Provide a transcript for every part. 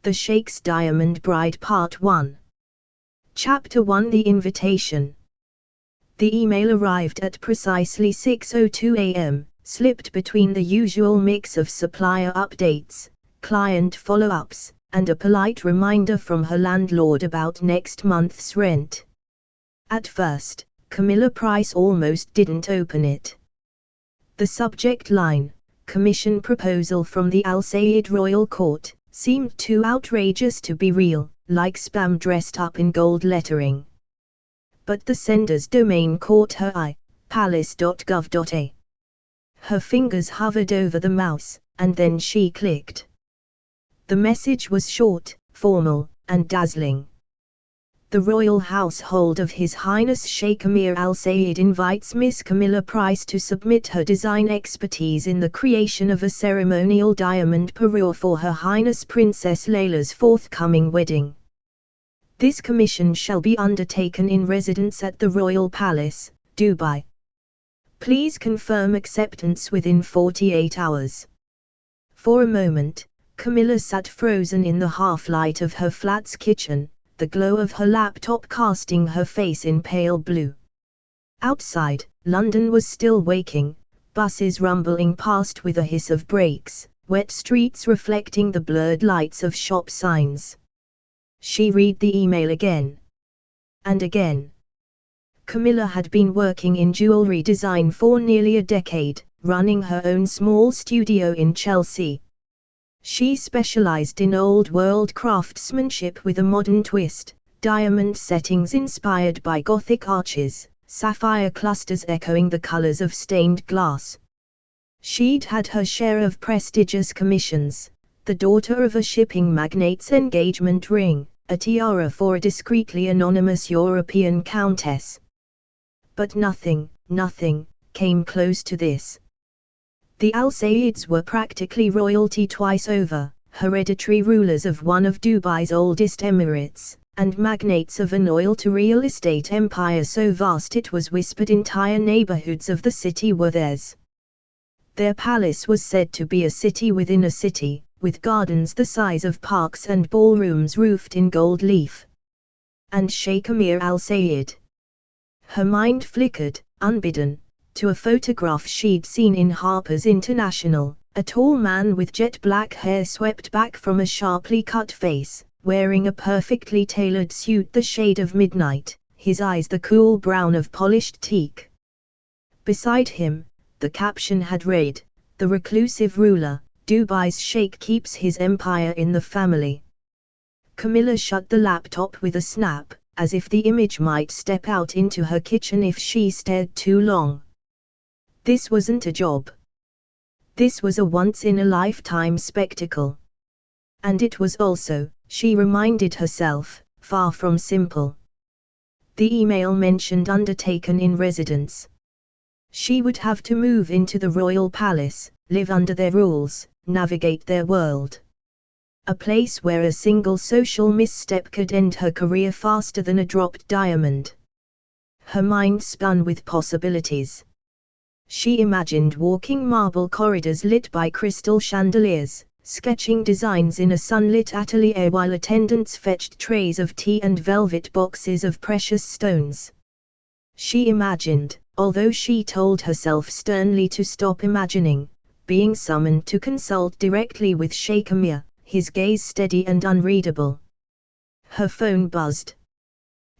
The Sheikh's Diamond Bride Part 1. Chapter 1. The Invitation. The email arrived at precisely 6:02 a.m., slipped between the usual mix of supplier updates, client follow-ups, and a polite reminder from her landlord about next month's rent. At first, Camilla Price almost didn't open it. The subject line, "Commission Proposal from the Al Sayed Royal Court," seemed too outrageous to be real, like spam dressed up in gold lettering. But the sender's domain caught her eye, palace.gov.a. Her fingers hovered over the mouse, and then she clicked. The message was short, formal, and dazzling. The royal household of His Highness Sheikh Amir Al Sayed invites Miss Camilla Price to submit her design expertise in the creation of a ceremonial diamond parure for Her Highness Princess Layla's forthcoming wedding. This commission shall be undertaken in residence at the Royal Palace, Dubai. Please confirm acceptance within 48 hours. For a moment, Camilla sat frozen in the half-light of her flat's kitchen, the glow of her laptop casting her face in pale blue. Outside, London was still waking, buses rumbling past with a hiss of brakes, wet streets reflecting the blurred lights of shop signs. She read the email again. And again. Camilla had been working in jewelry design for nearly a decade, running her own small studio in Chelsea. She specialized in old-world craftsmanship with a modern twist, diamond settings inspired by Gothic arches, sapphire clusters echoing the colors of stained glass. She'd had her share of prestigious commissions, the daughter of a shipping magnate's engagement ring, a tiara for a discreetly anonymous European countess. But nothing came close to this. The Al Sayeds were practically royalty twice over, hereditary rulers of one of Dubai's oldest emirates, and magnates of an oil-to-real estate empire so vast it was whispered entire neighborhoods of the city were theirs. Their palace was said to be a city within a city, with gardens the size of parks and ballrooms roofed in gold leaf. And Sheikh Amir Al Sayed. Her mind flickered, unbidden, to a photograph she'd seen in Harper's International, a tall man with jet-black hair swept back from a sharply cut face, wearing a perfectly tailored suit the shade of midnight, his eyes the cool brown of polished teak. Beside him, the caption had read, "The reclusive ruler, Dubai's Sheikh keeps his empire in the family." Camilla shut the laptop with a snap, as if the image might step out into her kitchen if she stared too long. This wasn't a job. This was a once-in-a-lifetime spectacle. And it was also, she reminded herself, far from simple. The email mentioned undertaken in residence. She would have to move into the royal palace, live under their rules, navigate their world. A place where a single social misstep could end her career faster than a dropped diamond. Her mind spun with possibilities. She imagined walking marble corridors lit by crystal chandeliers, sketching designs in a sunlit atelier while attendants fetched trays of tea and velvet boxes of precious stones. She imagined, although she told herself sternly to stop imagining, being summoned to consult directly with Sheikh Amir, his gaze steady and unreadable. Her phone buzzed.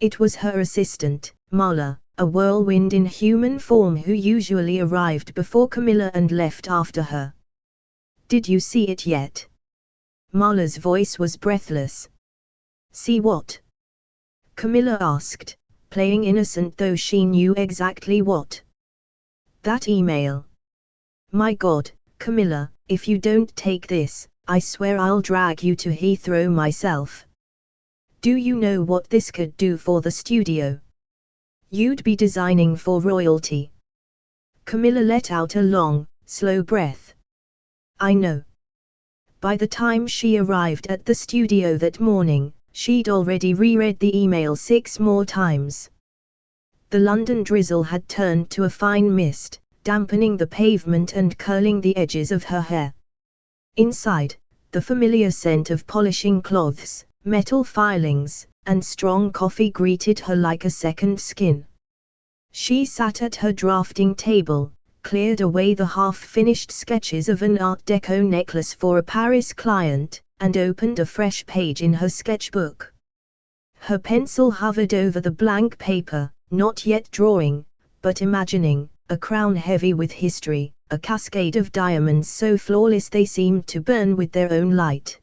It was her assistant, Mala, a whirlwind in human form who usually arrived before Camilla and left after her. "Did you see it yet?" Mala's voice was breathless. "See what?" Camilla asked, playing innocent though she knew exactly what. "That email. My God, Camilla, if you don't take this, I swear I'll drag you to Heathrow myself. Do you know what this could do for the studio? You'd be designing for royalty." Camilla let out a long, slow breath. "I know." By the time she arrived at the studio that morning, she'd already reread the email 6 more times. The London drizzle had turned to a fine mist, dampening the pavement and curling the edges of her hair. Inside, the familiar scent of polishing cloths, metal filings, and strong coffee greeted her like a second skin. She sat at her drafting table, cleared away the half-finished sketches of an Art Deco necklace for a Paris client, and opened a fresh page in her sketchbook. Her pencil hovered over the blank paper, not yet drawing, but imagining, a crown heavy with history, a cascade of diamonds so flawless they seemed to burn with their own light.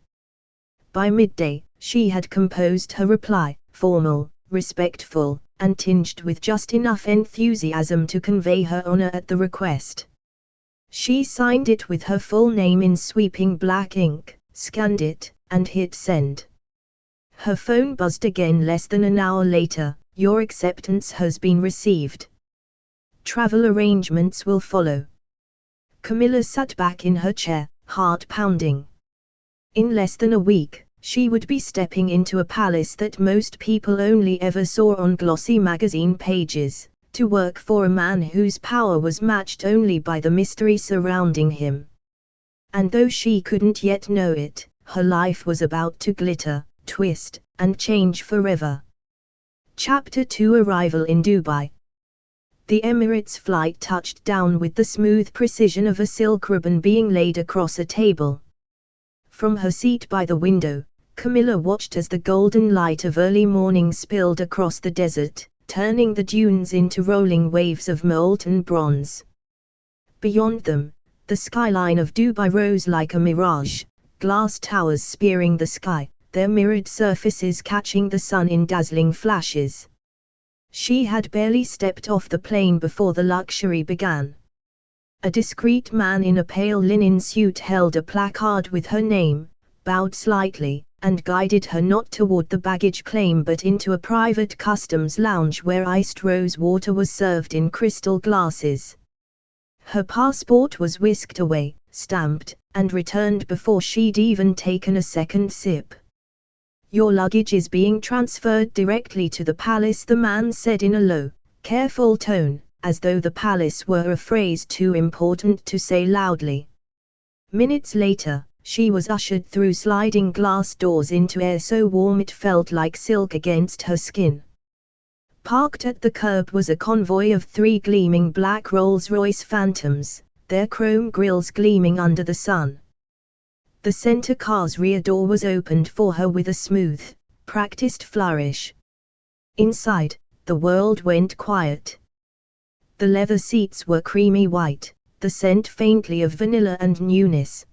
By midday, she had composed her reply, formal, respectful, and tinged with just enough enthusiasm to convey her honor at the request. She signed it with her full name in sweeping black ink, scanned it, and hit send. Her phone buzzed again less than an hour later. Your acceptance has been received. Travel arrangements will follow. Camilla sat back in her chair, heart pounding. In less than a week, she would be stepping into a palace that most people only ever saw on glossy magazine pages, to work for a man whose power was matched only by the mystery surrounding him. And though she couldn't yet know it, her life was about to glitter, twist, and change forever. Chapter 2: Arrival in Dubai. The Emirates flight touched down with the smooth precision of a silk ribbon being laid across a table. From her seat by the window, Camilla watched as the golden light of early morning spilled across the desert, turning the dunes into rolling waves of molten bronze. Beyond them, the skyline of Dubai rose like a mirage, glass towers spearing the sky, their mirrored surfaces catching the sun in dazzling flashes. She had barely stepped off the plane before the luxury began. A discreet man in a pale linen suit held a placard with her name, bowed slightly, and guided her not toward the baggage claim but into a private customs lounge where iced rose water was served in crystal glasses. Her passport was whisked away, stamped, and returned before she'd even taken a second sip. "Your luggage is being transferred directly to the palace," the man said in a low, careful tone, as though the palace were a phrase too important to say loudly. Minutes later, she was ushered through sliding glass doors into air so warm it felt like silk against her skin. Parked at the curb was a convoy of 3 gleaming black Rolls-Royce Phantoms, their chrome grilles gleaming under the sun. The center car's rear door was opened for her with a smooth, practiced flourish. Inside, the world went quiet. The leather seats were creamy white, the scent faintly of vanilla and newness.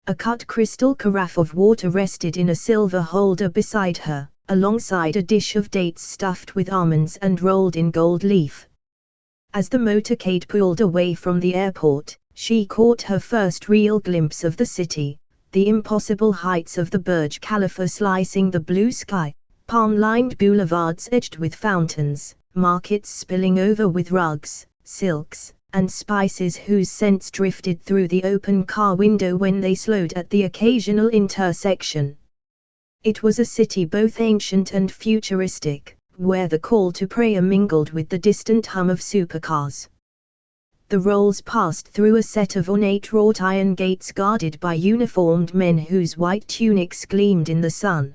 A cut crystal carafe of water rested in a silver holder beside her, alongside a dish of dates stuffed with almonds and rolled in gold leaf. As the motorcade pulled away from the airport, she caught her first real glimpse of the city. The impossible heights of the Burj Khalifa slicing the blue sky, palm-lined boulevards edged with fountains, markets spilling over with rugs, silks, and spices whose scents drifted through the open car window when they slowed at the occasional intersection. It was a city both ancient and futuristic, where the call to prayer mingled with the distant hum of supercars. The Rolls passed through a set of ornate wrought iron gates guarded by uniformed men whose white tunics gleamed in the sun.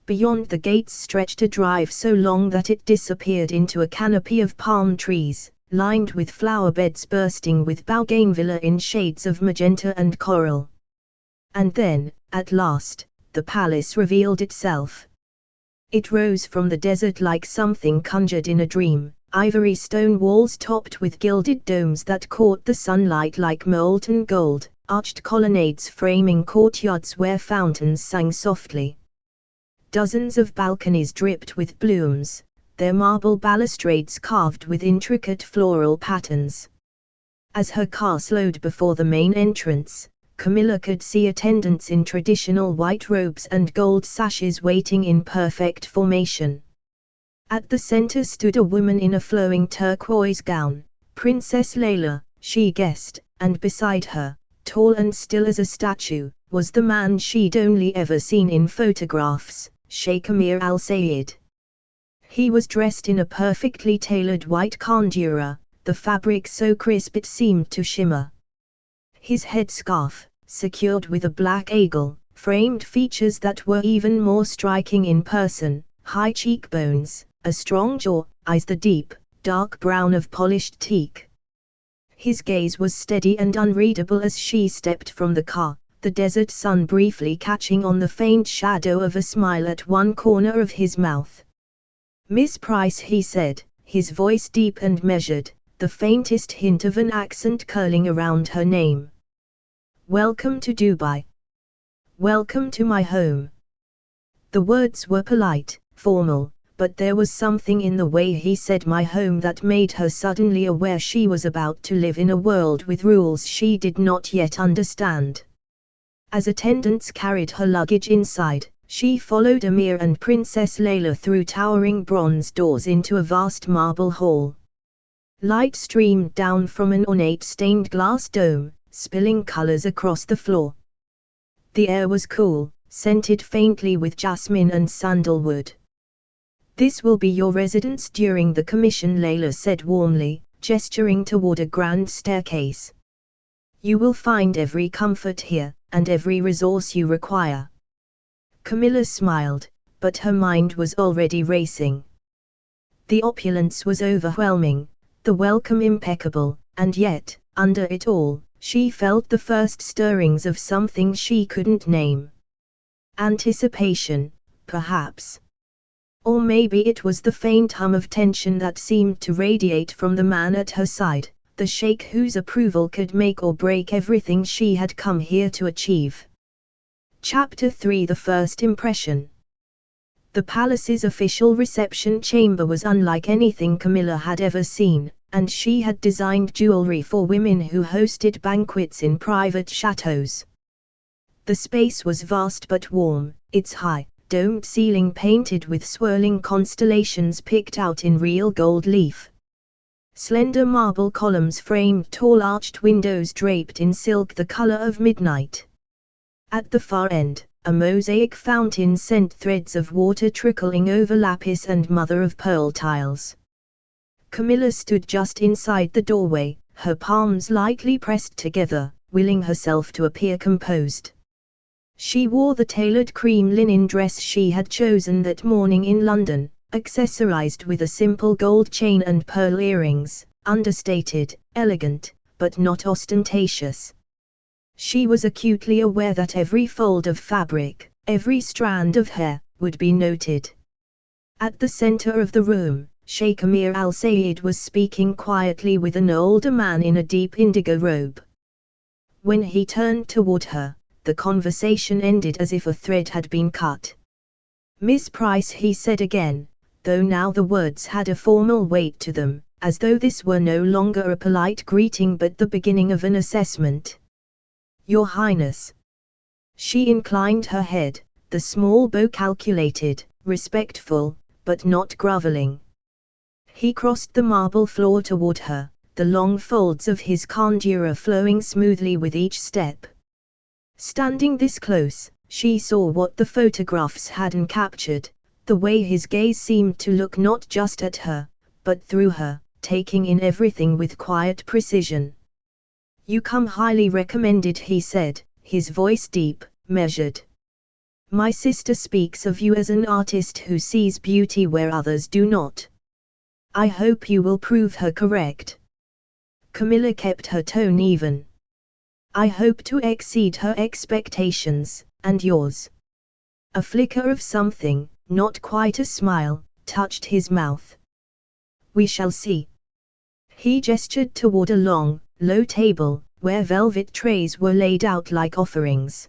Beyond the gates stretched a drive so long that it disappeared into a canopy of palm trees, lined with flower beds bursting with bougainvillea in shades of magenta and coral. And then, at last, the palace revealed itself. It rose from the desert like something conjured in a dream. Ivory stone walls topped with gilded domes that caught the sunlight like molten gold, arched colonnades framing courtyards where fountains sang softly. Dozens of balconies dripped with blooms, their marble balustrades carved with intricate floral patterns. As her car slowed before the main entrance, Camilla could see attendants in traditional white robes and gold sashes waiting in perfect formation. At the center stood a woman in a flowing turquoise gown, Princess Layla, she guessed, and beside her, tall and still as a statue, was the man she'd only ever seen in photographs, Sheikh Amir al-Sayed. He was dressed in a perfectly tailored white kandura, the fabric so crisp it seemed to shimmer. His headscarf, secured with a black eagle-framed features that were even more striking in person, high cheekbones, a strong jaw, eyes the deep, dark brown of polished teak. His gaze was steady and unreadable as she stepped from the car, the desert sun briefly catching on the faint shadow of a smile at one corner of his mouth. "Miss Price," he said, his voice deep and measured, the faintest hint of an accent curling around her name. "Welcome to Dubai. Welcome to my home." The words were polite, formal, but there was something in the way he said "my home" that made her suddenly aware she was about to live in a world with rules she did not yet understand. As attendants carried her luggage inside, she followed Amir and Princess Layla through towering bronze doors into a vast marble hall. Light streamed down from an ornate stained glass dome, spilling colors across the floor. The air was cool, scented faintly with jasmine and sandalwood. "This will be your residence during the commission," Layla said warmly, gesturing toward a grand staircase. "You will find every comfort here, and every resource you require." Camilla smiled, but her mind was already racing. The opulence was overwhelming, the welcome impeccable, and yet, under it all, she felt the first stirrings of something she couldn't name. Anticipation, perhaps. Or maybe it was the faint hum of tension that seemed to radiate from the man at her side, the sheikh whose approval could make or break everything she had come here to achieve. Chapter 3: The First Impression. The palace's official reception chamber was unlike anything Camilla had ever seen, and she had designed jewelry for women who hosted banquets in private chateaus. The space was vast but warm, its high, domed ceiling painted with swirling constellations picked out in real gold leaf. Slender marble columns framed tall arched windows draped in silk the color of midnight. At the far end, a mosaic fountain sent threads of water trickling over lapis and mother-of-pearl tiles. Camilla stood just inside the doorway, her palms lightly pressed together, willing herself to appear composed. She wore the tailored cream linen dress she had chosen that morning in London, accessorized with a simple gold chain and pearl earrings, understated, elegant, but not ostentatious. She was acutely aware that every fold of fabric, every strand of hair, would be noted. At the center of the room, Sheikh Amir al-Sayed was speaking quietly with an older man in a deep indigo robe. When he turned toward her, the conversation ended as if a thread had been cut. "Miss Price," he said again, though now the words had a formal weight to them, as though this were no longer a polite greeting but the beginning of an assessment. "Your Highness." She inclined her head, the small bow calculated, respectful, but not groveling. He crossed the marble floor toward her, the long folds of his kandura flowing smoothly with each step. Standing this close, she saw what the photographs hadn't captured, the way his gaze seemed to look not just at her, but through her, taking in everything with quiet precision. "You come highly recommended," he said, his voice deep, measured. "My sister speaks of you as an artist who sees beauty where others do not. I hope you will prove her correct." Camilla kept her tone even. "I hope to exceed her expectations, and yours." A flicker of something, not quite a smile, touched his mouth. "We shall see." He gestured toward a long, low table, where velvet trays were laid out like offerings.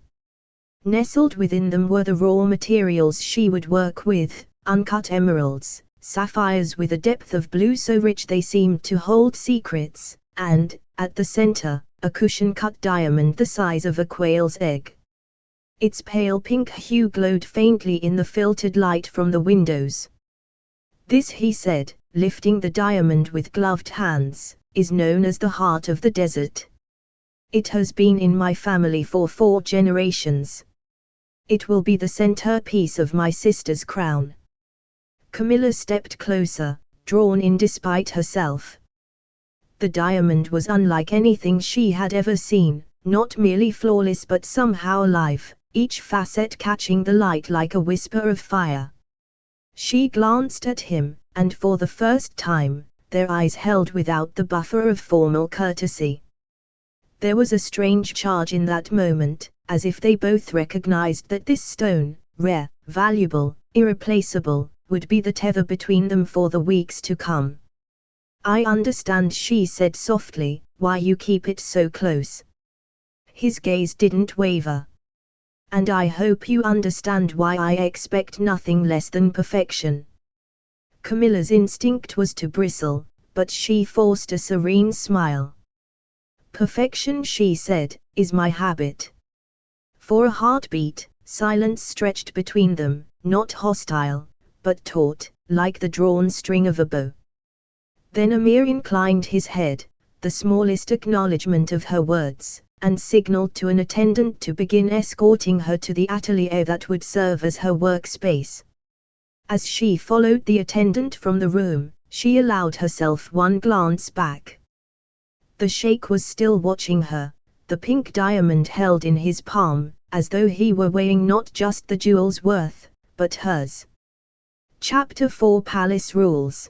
Nestled within them were the raw materials she would work with, uncut emeralds, sapphires with a depth of blue so rich they seemed to hold secrets, and, at the center, a cushion-cut diamond the size of a quail's egg. Its pale pink hue glowed faintly in the filtered light from the windows. "This," he said, lifting the diamond with gloved hands, "is known as the heart of the desert. It has been in my family for 4 generations. It will be the centerpiece of my sister's crown." Camilla stepped closer, drawn in despite herself. The diamond was unlike anything she had ever seen, not merely flawless but somehow alive, each facet catching the light like a whisper of fire. She glanced at him, and for the first time, their eyes held without the buffer of formal courtesy. There was a strange charge in that moment, as if they both recognized that this stone, rare, valuable, irreplaceable, would be the tether between them for the weeks to come. "I understand," she said softly, "why you keep it so close." His gaze didn't waver. "And I hope you understand why I expect nothing less than perfection." Camilla's instinct was to bristle, but she forced a serene smile. "Perfection," she said, "is my habit." For a heartbeat, silence stretched between them, not hostile, but taut, like the drawn string of a bow. Then Amir inclined his head, the smallest acknowledgement of her words, and signaled to an attendant to begin escorting her to the atelier that would serve as her workspace. As she followed the attendant from the room, she allowed herself one glance back. The Sheikh was still watching her, the pink diamond held in his palm, as though he were weighing not just the jewel's worth, but hers. Chapter 4 Palace Rules.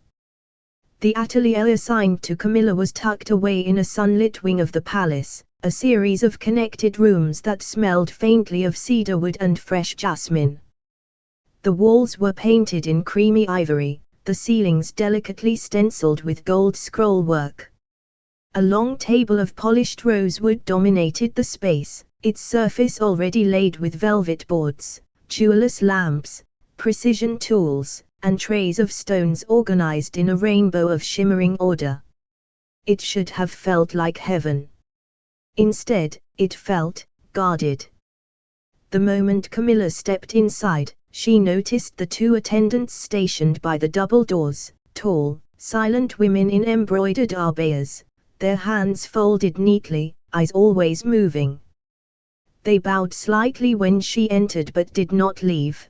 The atelier assigned to Camilla was tucked away in a sunlit wing of the palace, a series of connected rooms that smelled faintly of cedarwood and fresh jasmine. The walls were painted in creamy ivory, the ceilings delicately stenciled with gold scroll work. A long table of polished rosewood dominated the space, its surface already laid with velvet boards, jewelless lamps, precision tools, and trays of stones organized in a rainbow of shimmering order. It should have felt like heaven. Instead, it felt guarded. The moment Camilla stepped inside, she noticed the two attendants stationed by the double doors, tall, silent women in embroidered abayas, their hands folded neatly, eyes always moving. They bowed slightly when she entered but did not leave.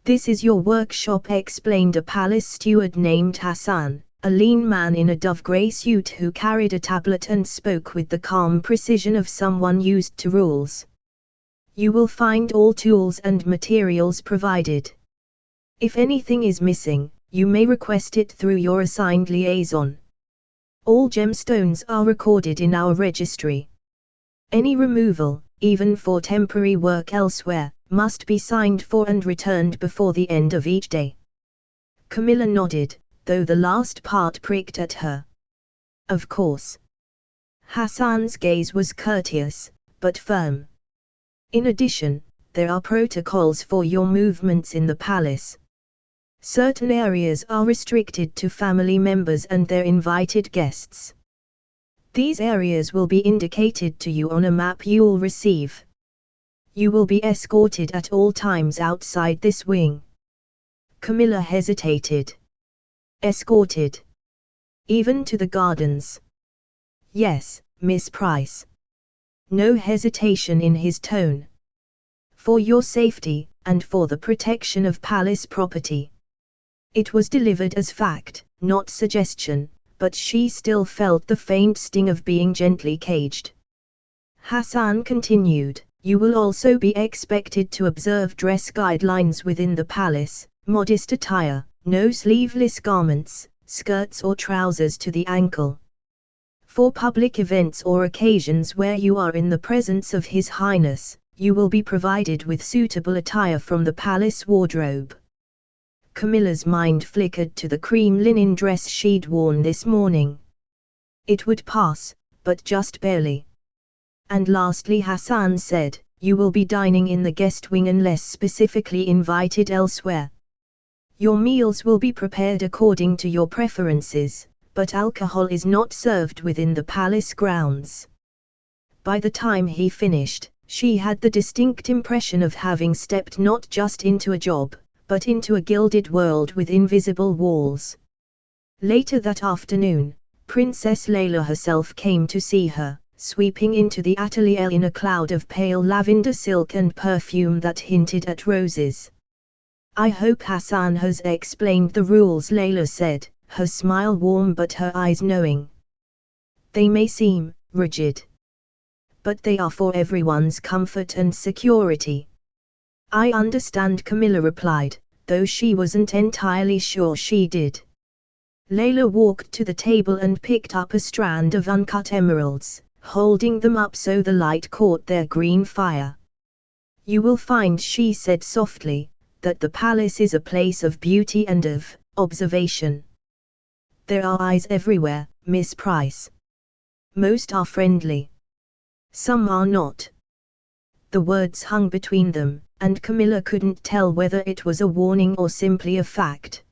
"This is your workshop," explained a palace steward named Hassan, a lean man in a dove-grey suit who carried a tablet and spoke with the calm precision of someone used to rules. "You will find all tools and materials provided. If anything is missing, you may request it through your assigned liaison. All gemstones are recorded in our registry. Any removal, even for temporary work elsewhere, must be signed for and returned before the end of each day." Camilla nodded, though the last part pricked at her. "Of course." Hassan's gaze was courteous, but firm. "In addition, there are protocols for your movements in the palace. Certain areas are restricted to family members and their invited guests. These areas will be indicated to you on a map you'll receive. You will be escorted at all times outside this wing." Camilla hesitated. "Escorted? Even to the gardens?" "Yes, Miss Price." No hesitation in his tone. "For your safety, and for the protection of palace property." It was delivered as fact, not suggestion, but she still felt the faint sting of being gently caged. Hassan continued, "You will also be expected to observe dress guidelines within the palace, modest attire, no sleeveless garments, skirts or trousers to the ankle. For public events or occasions where you are in the presence of His Highness, you will be provided with suitable attire from the palace wardrobe." Camilla's mind flickered to the cream linen dress she'd worn this morning. It would pass, but just barely. And lastly Hassan said, "You will be dining in the guest wing unless specifically invited elsewhere. Your meals will be prepared according to your preferences, but alcohol is not served within the palace grounds." By the time he finished, she had the distinct impression of having stepped not just into a job, but into a gilded world with invisible walls. Later that afternoon, Princess Layla herself came to see her, sweeping into the atelier in a cloud of pale lavender silk and perfume that hinted at roses. "I hope Hassan has explained the rules," Layla said, her smile warm but her eyes knowing. "They may seem rigid. but they are for everyone's comfort and security. I understand, Camilla replied, though she wasn't entirely sure she did. Layla walked to the table and picked up a strand of uncut emeralds, holding them up so the light caught their green fire. You will find, she said softly, that the palace is a place of beauty and of observation. There are eyes everywhere, Miss Price. Most are friendly. Some are not. The words hung between them, and Camilla couldn't tell whether it was a warning or simply a fact.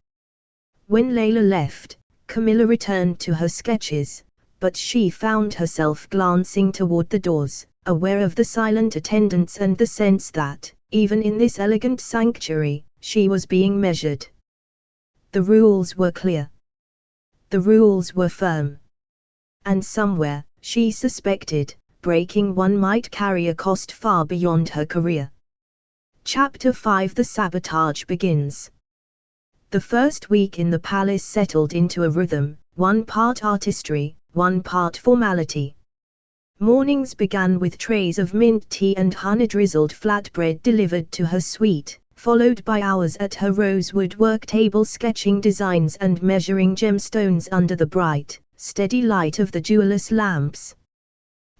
When Layla left, Camilla returned to her sketches, but she found herself glancing toward the doors, aware of the silent attendants and the sense that, even in this elegant sanctuary, she was being measured. The rules were clear. The rules were firm. And somewhere, she suspected, breaking one might carry a cost far beyond her career. Chapter 5: The Sabotage begins. The first week in the palace settled into a rhythm, one part artistry, one part formality. Mornings began with trays of mint tea and honey-drizzled flatbread delivered to her suite, followed by hours at her rosewood work table sketching designs and measuring gemstones under the bright, steady light of the jeweller's lamps.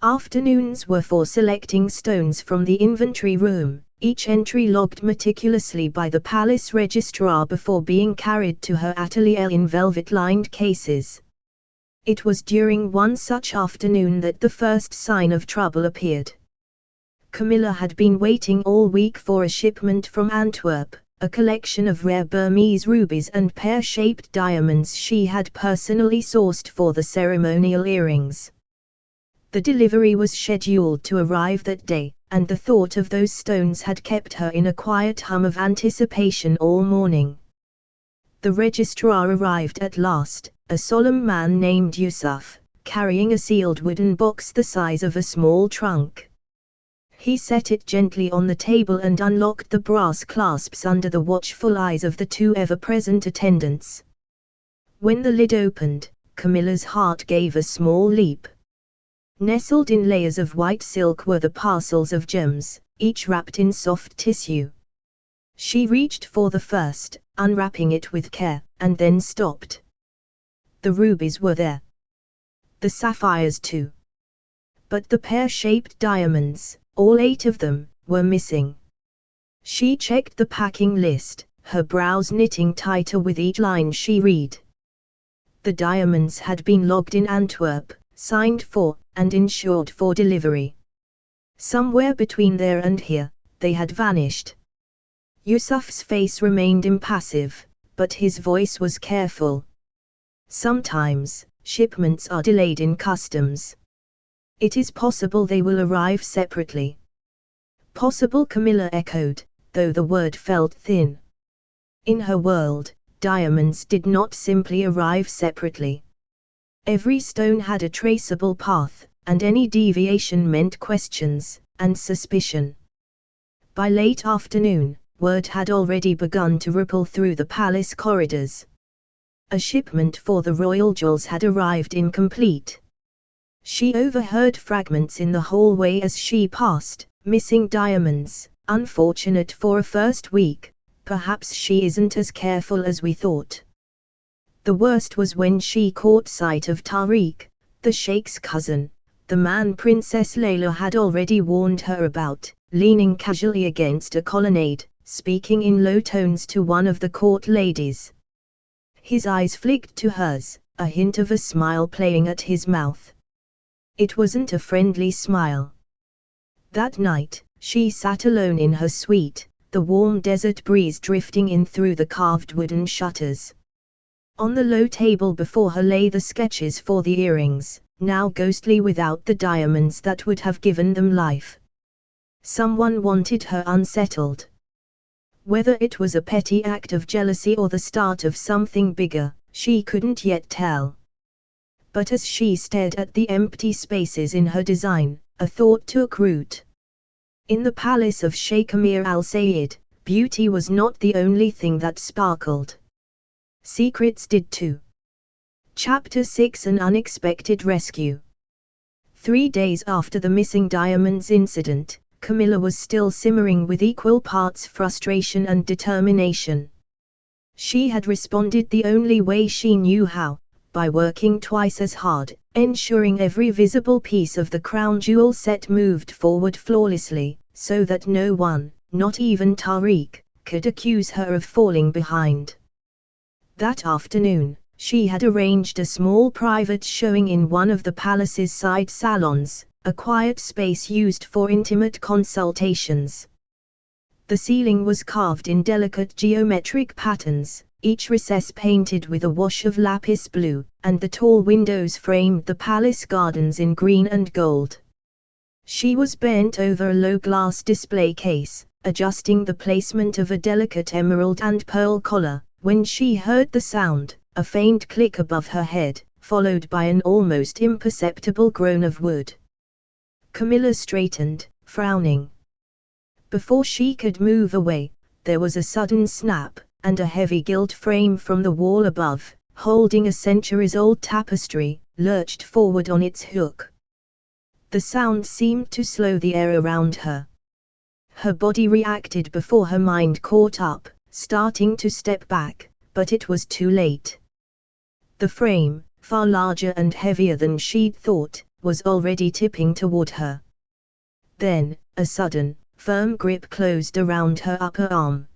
Afternoons were for selecting stones from the inventory room, each entry logged meticulously by the palace registrar before being carried to her atelier in velvet-lined cases. It was during one such afternoon that the first sign of trouble appeared. Camilla had been waiting all week for a shipment from Antwerp, a collection of rare Burmese rubies and pear-shaped diamonds she had personally sourced for the ceremonial earrings. The delivery was scheduled to arrive that day, and the thought of those stones had kept her in a quiet hum of anticipation all morning. The registrar arrived at last, a solemn man named Yusuf, carrying a sealed wooden box the size of a small trunk. He set it gently on the table and unlocked the brass clasps under the watchful eyes of the two ever-present attendants. When the lid opened, Camilla's heart gave a small leap. Nestled in layers of white silk were the parcels of gems, each wrapped in soft tissue. She reached for the first, unwrapping it with care, and then stopped. The rubies were there. The sapphires too. But the pear-shaped diamonds, all 8 of them, were missing. She checked the packing list, her brows knitting tighter with each line she read. The diamonds had been logged in Antwerp, signed for, and insured for delivery. Somewhere between there and here, they had vanished. Yusuf's face remained impassive, but his voice was careful. Sometimes, shipments are delayed in customs. It is possible they will arrive separately. Possible, Camilla echoed, though the word felt thin. In her world, diamonds did not simply arrive separately. Every stone had a traceable path, and any deviation meant questions and suspicion. By late afternoon, word had already begun to ripple through the palace corridors. A shipment for the royal jewels had arrived incomplete. She overheard fragments in the hallway as she passed, missing diamonds, unfortunate for a first week, perhaps she isn't as careful as we thought. The worst was when she caught sight of Tariq, the Sheikh's cousin, the man Princess Layla had already warned her about, leaning casually against a colonnade, speaking in low tones to one of the court ladies. His eyes flicked to hers, a hint of a smile playing at his mouth. It wasn't a friendly smile. That night, she sat alone in her suite, the warm desert breeze drifting in through the carved wooden shutters. On the low table before her lay the sketches for the earrings, now ghostly without the diamonds that would have given them life. Someone wanted her unsettled. Whether it was a petty act of jealousy or the start of something bigger, she couldn't yet tell. But as she stared at the empty spaces in her design, a thought took root. In the palace of Sheikh Amir al-Sayed, beauty was not the only thing that sparkled. Secrets did too. Chapter 6: An Unexpected Rescue. 3 days after the missing diamonds incident, Camilla was still simmering with equal parts frustration and determination. She had responded the only way she knew how, by working twice as hard, ensuring every visible piece of the crown jewel set moved forward flawlessly, so that no one, not even Tariq, could accuse her of falling behind. That afternoon, she had arranged a small private showing in one of the palace's side salons, a quiet space used for intimate consultations. The ceiling was carved in delicate geometric patterns, each recess painted with a wash of lapis blue, and the tall windows framed the palace gardens in green and gold. She was bent over a low glass display case, adjusting the placement of a delicate emerald and pearl collar, when she heard the sound, a faint click above her head, followed by an almost imperceptible groan of wood. Camilla straightened, frowning. Before she could move away, there was a sudden snap, and a heavy gilt frame from the wall above, holding a centuries-old tapestry, lurched forward on its hook. The sound seemed to slow the air around her. Her body reacted before her mind caught up, starting to step back, but it was too late. The frame, far larger and heavier than she'd thought, was already tipping toward her. Then, a sudden, firm grip closed around her upper arm.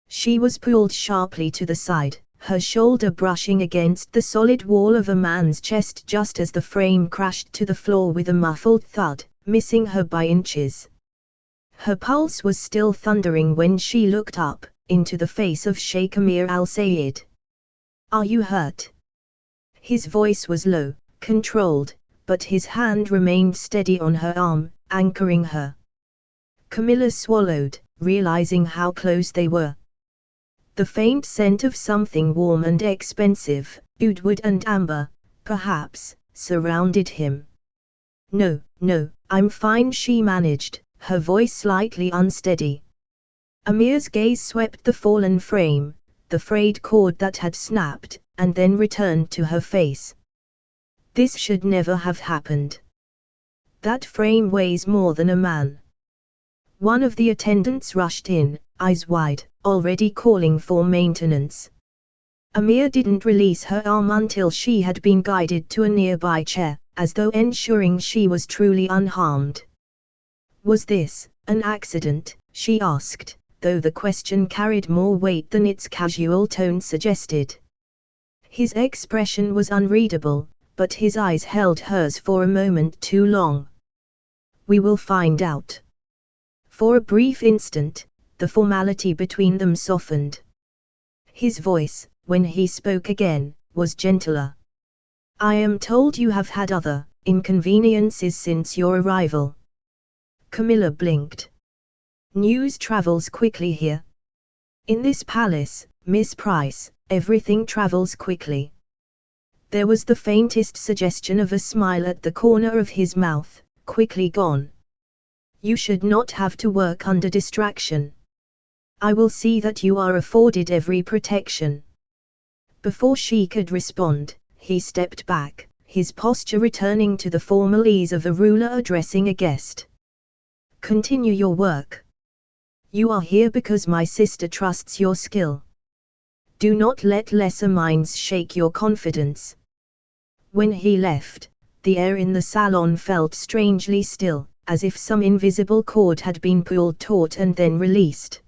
She was pulled sharply to the side, her shoulder brushing against the solid wall of a man's chest just as the frame crashed to the floor with a muffled thud, missing her by inches. Her pulse was still thundering when she looked up, into the face of Sheikh Amir al-Sayed. "Are you hurt?" His voice was low, controlled, but his hand remained steady on her arm, anchoring her. Camilla swallowed, realizing how close they were. The faint scent of something warm and expensive, oudwood and amber, perhaps, surrounded him. "No, no, I'm fine," she managed, her voice slightly unsteady. Amir's gaze swept the fallen frame, the frayed cord that had snapped, and then returned to her face. "This should never have happened. That frame weighs more than a man." One of the attendants rushed in, eyes wide, already calling for maintenance. Amir didn't release her arm until she had been guided to a nearby chair, as though ensuring she was truly unharmed. "Was this an accident?" she asked, though the question carried more weight than its casual tone suggested. His expression was unreadable, but his eyes held hers for a moment too long. "We will find out." For a brief instant, the formality between them softened. His voice, when he spoke again, was gentler. "I am told you have had other inconveniences since your arrival." Camilla blinked. "News travels quickly here. In this palace, Miss Price, everything travels quickly." There was the faintest suggestion of a smile at the corner of his mouth, quickly gone. "You should not have to work under distraction. I will see that you are afforded every protection." Before she could respond, he stepped back, his posture returning to the formal ease of a ruler addressing a guest. "Continue your work. You are here because my sister trusts your skill. Do not let lesser minds shake your confidence." When he left, the air in the salon felt strangely still, as if some invisible cord had been pulled taut and then released.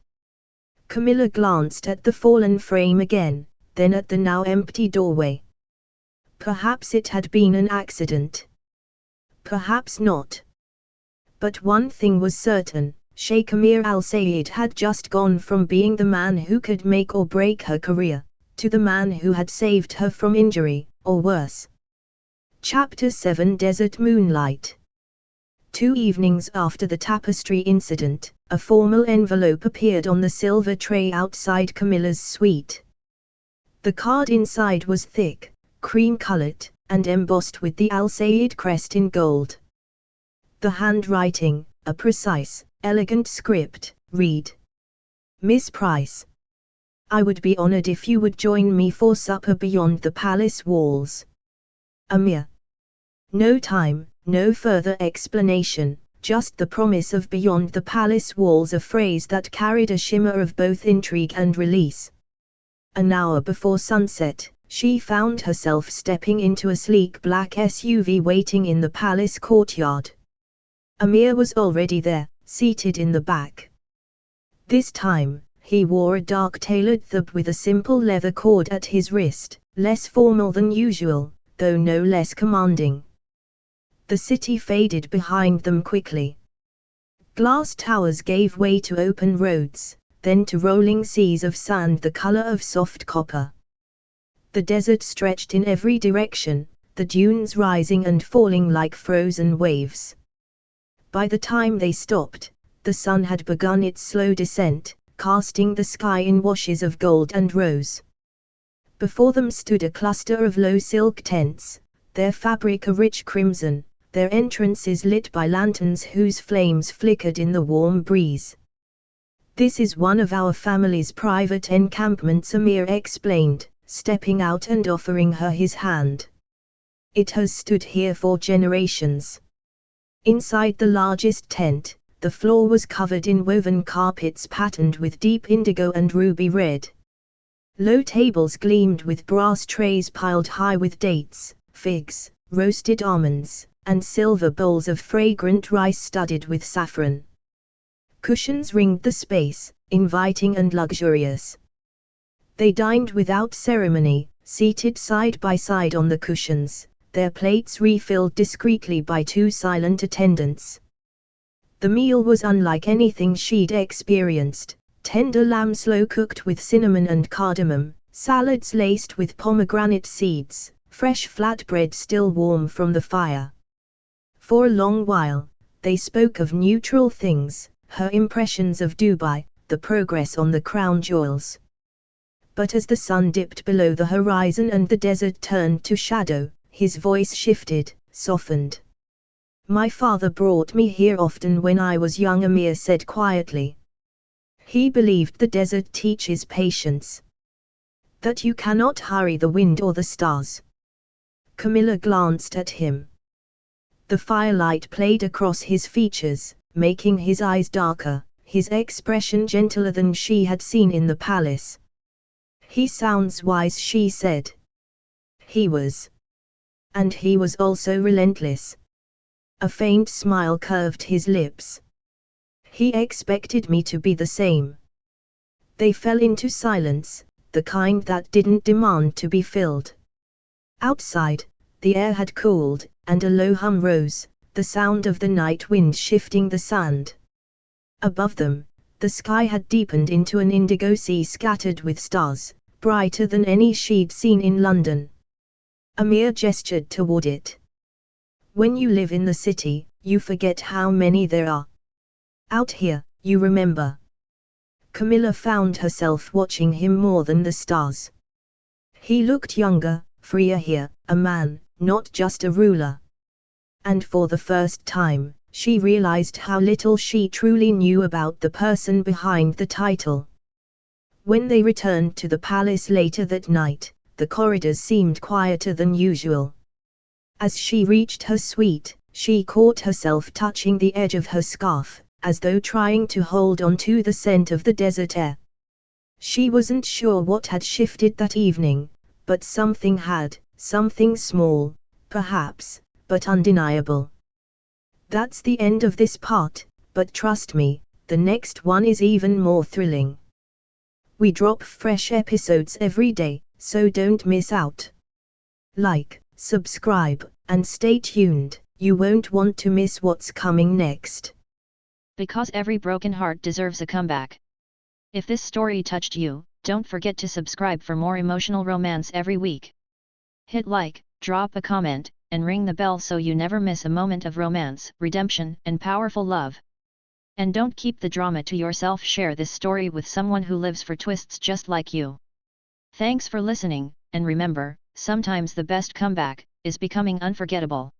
Camilla glanced at the fallen frame again, then at the now empty doorway. Perhaps it had been an accident. Perhaps not. But one thing was certain, Sheikh Amir al-Sayed had just gone from being the man who could make or break her career, to the man who had saved her from injury, or worse. Chapter 7 Desert Moonlight. 2 evenings after the tapestry incident, a formal envelope appeared on the silver tray outside Camilla's suite. The card inside was thick, cream-colored, and embossed with the Al-Sayed crest in gold. The handwriting, a precise, elegant script, read: "Miss Price. I would be honored if you would join me for supper beyond the palace walls. Amir." No time, no further explanation, just the promise of beyond the palace walls, a phrase that carried a shimmer of both intrigue and release. An hour before sunset, she found herself stepping into a sleek black SUV waiting in the palace courtyard. Amir was already there, seated in the back. This time, he wore a dark tailored thub with a simple leather cord at his wrist, less formal than usual, though no less commanding. The city faded behind them quickly. Glass towers gave way to open roads, then to rolling seas of sand the color of soft copper. The desert stretched in every direction, the dunes rising and falling like frozen waves. By the time they stopped, the sun had begun its slow descent, casting the sky in washes of gold and rose. Before them stood a cluster of low silk tents, their fabric a rich crimson, their entrances lit by lanterns whose flames flickered in the warm breeze. "This is one of our family's private encampments," Amir explained, stepping out and offering her his hand. "It has stood here for generations." Inside the largest tent, the floor was covered in woven carpets patterned with deep indigo and ruby red. Low tables gleamed with brass trays piled high with dates, figs, roasted almonds, and silver bowls of fragrant rice studded with saffron. Cushions ringed the space, inviting and luxurious. They dined without ceremony, seated side by side on the cushions, their plates refilled discreetly by two silent attendants. The meal was unlike anything she'd experienced: tender lamb slow-cooked with cinnamon and cardamom, salads laced with pomegranate seeds, fresh flatbread still warm from the fire. For a long while, they spoke of neutral things, her impressions of Dubai, the progress on the crown jewels. But as the sun dipped below the horizon and the desert turned to shadow, his voice shifted, softened. "My father brought me here often when I was young," Amir said quietly. "He believed the desert teaches patience. That you cannot hurry the wind or the stars." Camilla glanced at him. The firelight played across his features, making his eyes darker, his expression gentler than she had seen in the palace. "He sounds wise," she said. "He was. And he was also relentless." A faint smile curved his lips. "He expected me to be the same." They fell into silence, the kind that didn't demand to be filled. Outside, the air had cooled, and a low hum rose, the sound of the night wind shifting the sand. Above them, the sky had deepened into an indigo sea scattered with stars, brighter than any she'd seen in London. Amir gestured toward it. "When you live in the city, you forget how many there are. Out here, you remember." Camilla found herself watching him more than the stars. He looked younger, freer here, a man, not just a ruler. And for the first time, she realized how little she truly knew about the person behind the title. When they returned to the palace later that night, the corridors seemed quieter than usual. As she reached her suite, she caught herself touching the edge of her scarf, as though trying to hold on to the scent of the desert air. She wasn't sure what had shifted that evening, but something had, something small, perhaps, but undeniable. That's the end of this part, but trust me, the next one is even more thrilling. We drop fresh episodes every day, so don't miss out. Like, subscribe, and stay tuned, you won't want to miss what's coming next. Because every broken heart deserves a comeback. If this story touched you, don't forget to subscribe for more emotional romance every week. Hit like, drop a comment, and ring the bell so you never miss a moment of romance, redemption, and powerful love. And don't keep the drama to yourself, share this story with someone who lives for twists just like you. Thanks for listening, and remember, sometimes the best comeback is becoming unforgettable.